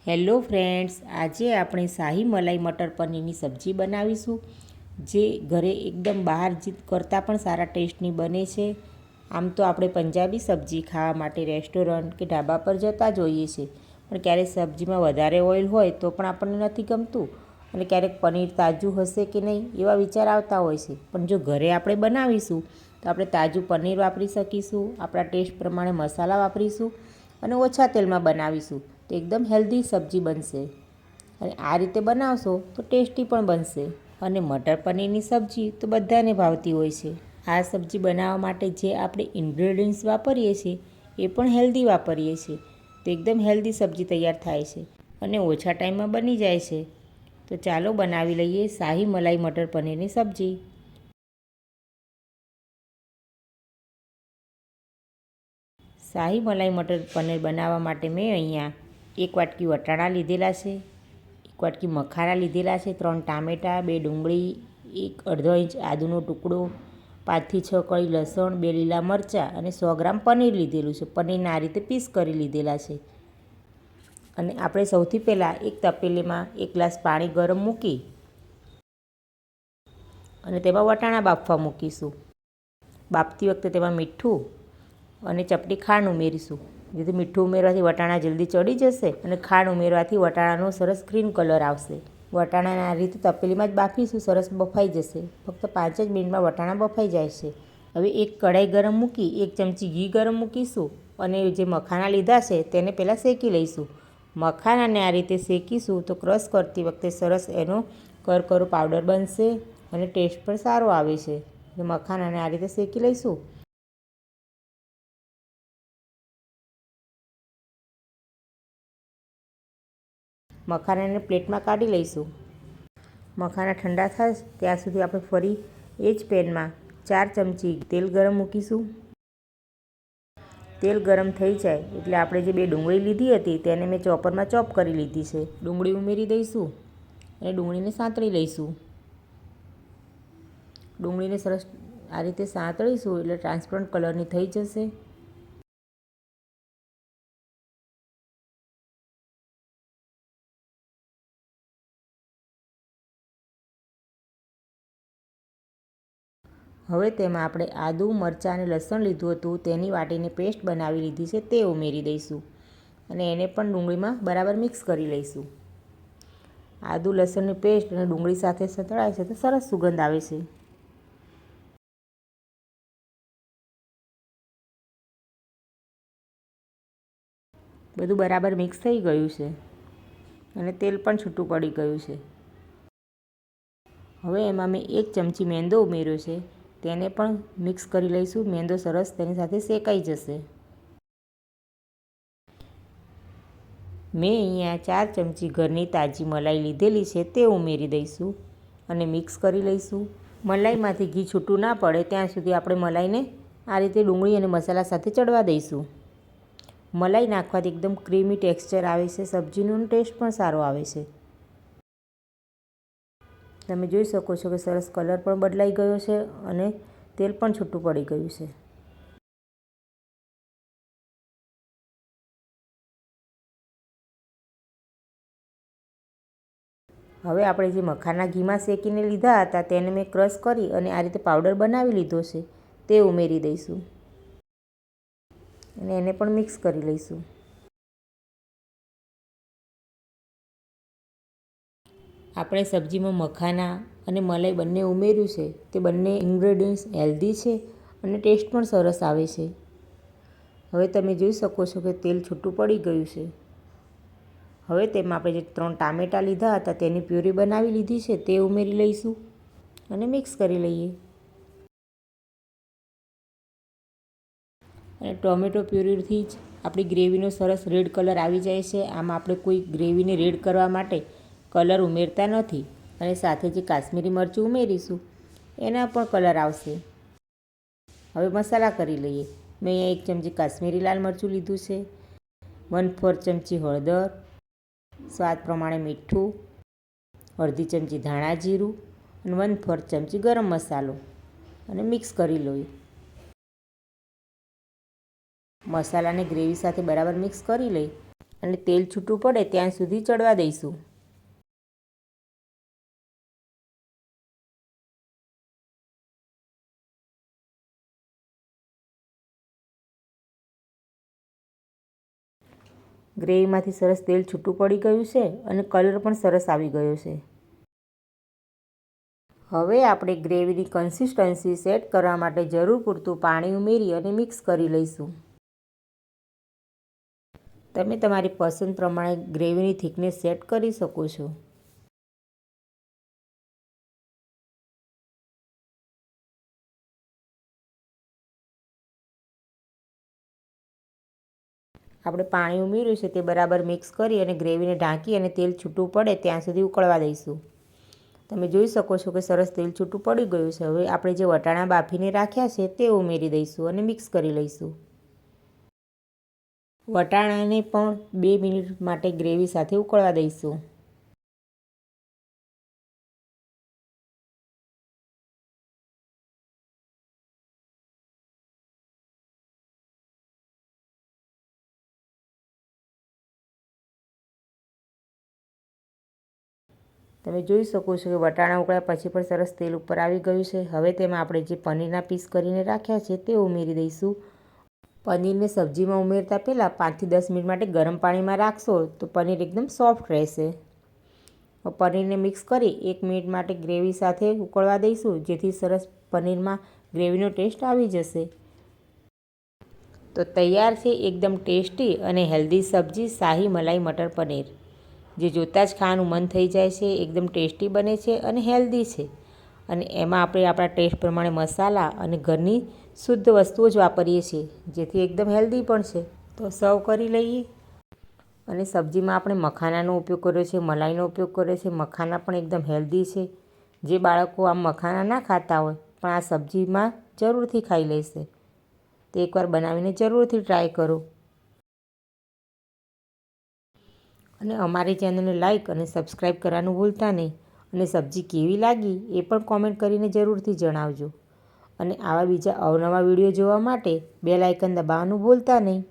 Hello friends, આજે આપણે શાહી મલાઈ મટર પનીરની સબ્જી બનાવીશું, જે ઘરે એકદમ બહાર કરતાં પણ સારા ટેસ્ટની બને છે. આમ તો આપણે પંજાબી સબ્જી ખાવા માટે રેસ્ટોરન્ટ કે ઢાબા પર જતા જ હોઈએ છીએ, પણ ક્યારેક સબ્જીમાં વધારે ઓઇલ હોય તો પણ આપણને નથી ગમતું, અને ક્યારેક પનીર તાજું હશે કે નહીં એવા વિચાર આવતા હોય છે. પણ જો ઘરે આપણે બનાવીશું તો આપણે તાજું પનીર વાપરી શકીશું, આપણા ટેસ્ટ પ્રમાણે મસાલા વાપરીશું અને ઓછા તેલમાં બનાવીશું તો એકદમ હેલ્ધી સબ્જી બનશે. અને આ રીતે બનાવશો તો ટેસ્ટી પણ બનશે. અને મટર પનીરની સબ્જી તો બધાને ભાવતી હોય છે. આ સબ્જી બનાવવા માટે જે આપણે ઇન્ગ્રેડિયન્ટ્સ વાપરીએ છીએ એ પણ હેલ્ધી વાપરીએ છીએ, તો એકદમ હેલ્ધી સબ્જી તૈયાર થાય છે અને ઓછા ટાઈમમાં બની જાય છે. તો ચાલો બનાવી લઈએ શાહી મલાઈ મટર પનીરની સબ્જી. શાહી મલાઈ મટર પનીર બનાવવા માટે મેં અહીંયા 1 વાટકી વટાણા લીધેલા છે, 1 વાટકી મખાના લીધેલા છે, 3 ટામેટાં, 2 ડુંગળી, 1 અડધો ઇંચ આદુનો ટુકડો, 5 થી 6 કળી લસણ, 2 લીલા મરચાં અને 100 ગ્રામ પનીર લીધેલું છે. પનીરના આ રીતે પીસ કરી લીધેલા છે. અને આપણે સૌથી પહેલાં એક તપેલીમાં 1 ગ્લાસ પાણી ગરમ મૂકી અને તેમાં વટાણા બાફવા મૂકીશું. બાફતી વખતે તેમાં મીઠું અને ચપટી ખાંડ ઉમેરીશું, જેથી મીઠું ઉમેરવાથી વટાણા જલ્દી ચડી જશે અને ખાંડ ઉમેરવાથી વટાણાનો સરસ ગ્રીન કલર આવશે. વટાણાને આ રીતે તપેલીમાં જ બાફીશું, સરસ બફાઈ જશે. ફક્ત 5 જ મિનિટમાં વટાણા બફાઈ જાય છે. હવે એક કઢાઈ ગરમ મૂકી 1 ચમચી ઘી ગરમ મૂકીશું અને જે મખાના લીધા છે તેને પહેલાં શેકી લઈશું. મખાનાને આ રીતે શેકીશું તો ક્રશ કરતી વખતે સરસ એનો કરકરો પાવડર બનશે અને ટેસ્ટ પણ સારો આવે છે. મખાનાને આ રીતે શેકી લઈશું. મખાનાને પ્લેટમાં કાઢી લઈશું. મખાના ઠંડા થાય ત્યાં સુધી આપણે ફરી એ જ પેનમાં 4 ચમચી તેલ ગરમ મૂકીશું. તેલ ગરમ થઈ જાય એટલે આપણે જે 2 ડુંગળી લીધી હતી તેને મેં ચોપરમાં ચોપ કરી લીધી છે. ડુંગળી ઉમેરી દઈશું અને ડુંગળીને સાંતળી લઈશું. ડુંગળીને સરસ આ રીતે સાંતળીશું એટલે ટ્રાન્સપરન્ટ કલરની થઈ જશે. હવે તેમાં આપણે આદું, મરચાં અને લસણ લીધું હતું તેની વાટીને પેસ્ટ બનાવી લીધી છે તે ઉમેરી દઈશું અને એને પણ ડુંગળીમાં બરાબર મિક્સ કરી લઈશું. આદું લસણની પેસ્ટ અને ડુંગળી સાથે સંતળાય છે તો સરસ સુગંધ આવે છે. બધું બરાબર મિક્સ થઈ ગયું છે અને તેલ પણ છૂટું પડી ગયું છે. હવે એમાં મેં 1 ચમચી મેંદો ઉમેર્યો છે, તેને પણ મિક્સ કરી લઈશું. મેંદો સરસ તેની સાથે શેકાઈ જશે. મેં અહીંયા 4 ચમચી ઘરની તાજી મલાઈ લીધેલી છે તે ઉમેરી દઈશું અને મિક્સ કરી લઈશું. મલાઈમાંથી ઘી છૂટું ના પડે ત્યાં સુધી આપણે મલાઈને આ રીતે ડુંગળી અને મસાલા સાથે ચડવા દઈશું. મલાઈ નાખવાથી એકદમ ક્રીમી ટેક્સચર આવે છે સબ્જીનો, ટેસ્ટ પણ સારો આવે છે. તમે જોઈ શકો છો કે સરસ કલર પણ બદલાઈ ગયો છે અને તેલ પણ છૂટું પડી ગયું છે. હવે આપણે જે મખાના ઘીમાં શેકીને લીધા હતા તેને મેં ક્રશ કરી અને આ રીતે પાવડર બનાવી લીધો છે તે ઉમેરી દઈશું અને એને પણ મિક્સ કરી લઈશું. આપણે સબ્જીમાં મખાના અને મલાઈ બંને ઉમેર્યું છે તે બંને ઇન્ગ્રેડિયન્ટ્સ હેલ્ધી છે અને ટેસ્ટ પણ સરસ આવે છે. હવે તમે જોઈ શકો છો કે તેલ છૂટું પડી ગયું છે. હવે તેમાં આપણે જે 3 ટામેટાં લીધા હતા તેની પ્યુરી બનાવી લીધી છે તે ઉમેરી લઈશું અને મિક્સ કરી લઈએ. અને ટોમેટો પ્યુરીથી જ આપણી ગ્રેવીનો સરસ રેડ કલર આવી જાય છે. આમાં આપણે કોઈ ગ્રેવીને રેડ કરવા માટે કલર ઉમેરતા નથી અને સાથે જે કાશ્મીરી મરચું ઉમેરીશું એના પણ કલર આવશે. હવે મસાલા કરી લઈએ. મેં અહીંયા 1 ચમચી કાશ્મીરી લાલ મરચું લીધું છે, 1/4 ચમચી હળદર, સ્વાદ પ્રમાણે મીઠું, અડધી ચમચી ધાણા જીરું અને 1/4 ચમચી ગરમ મસાલો અને મિક્સ કરી લઈએ. મસાલાને ગ્રેવી સાથે બરાબર મિક્સ કરી લઈ અને તેલ છૂટું પડે ત્યાં સુધી ચડવા દઈશું. ગ્રેવીમાંથી સરસ તેલ છૂટું પડી ગયું છે અને કલર પણ સરસ આવી ગયો છે. હવે આપણે ગ્રેવીની કન્સિસ્ટન્સી સેટ કરવા માટે જરૂર પૂરતું પાણી ઉમેરી અને મિક્સ કરી લઈશું. તમે તમારી પસંદ પ્રમાણે ગ્રેવીની થિકનેસ સેટ કરી શકો છો. આપણે પાણી ઉમેર્યું છે તે બરાબર મિક્સ કરી અને ગ્રેવીને ઢાંકી અને તેલ છૂટું પડે ત્યાં સુધી ઉકળવા દઈશું. તમે જોઈ શકો છો કે સરસ તેલ છૂટું પડી ગયું છે. હવે આપણે જે વટાણા બાફીને રાખ્યા છે તે ઉમેરી દઈશું અને મિક્સ કરી લઈશું. વટાણાને પણ 2 મિનિટ માટે ગ્રેવી સાથે ઉકળવા દઈશું. તમે જોઈ શકો છો કે વટાણા ઉકળ્યા પછી પણ સરસ તેલ ઉપર આવી ગયું છે. હવે તેમાં આપણે જે પનીરના પીસ કરીને રાખ્યા છે તે ઉમેરી દઈશું. પનીરને સબ્જીમાં ઉમેરતા પહેલાં 5 થી 10 મિનિટ માટે ગરમ પાણીમાં રાખશો તો પનીર એકદમ સોફ્ટ રહેશે. પનીરને મિક્સ કરી 1 મિનિટ માટે ગ્રેવી સાથે ઉકળવા દઈશું, જેથી સરસ પનીરમાં ગ્રેવીનો ટેસ્ટ આવી જશે. તો તૈયાર છે એકદમ ટેસ્ટી અને હેલ્ધી સબ્જી શાહી મલાઈ મટર પનીર, જે જોતાં જ ખાવાનું મન થઈ જાય છે. એકદમ ટેસ્ટી બને છે અને હેલ્ધી છે. અને એમાં આપણે આપણા ટેસ્ટ પ્રમાણે મસાલા અને ઘરની શુદ્ધ વસ્તુઓ જ વાપરીએ છીએ, જેથી એકદમ હેલ્ધી પણ છે. તો સર્વ કરી લઈએ. અને સબ્જીમાં આપણે મખાનાનો ઉપયોગ કર્યો છે, મલાઈનો ઉપયોગ કર્યો છે. મખાના પણ એકદમ હેલ્ધી છે. જે બાળકો આમ મખાના ના ખાતા હોય પણ આ સબ્જીમાં જરૂરથી ખાઈ લેશે. તો એકવાર બનાવીને જરૂરથી ટ્રાય કરો. અને અમારી ચેનલને લાઇક અને સબસ્ક્રાઈબ કરવાનું ભૂલતા નહીં. અને સબ્જી કેવી લાગી એ પણ કોમેન્ટ કરીને જરૂરથી જણાવજો. અને આવા બીજા અવનવા વિડીયો જોવા માટે બેલ આઇકન દબાવવાનું ભૂલતા નહીં.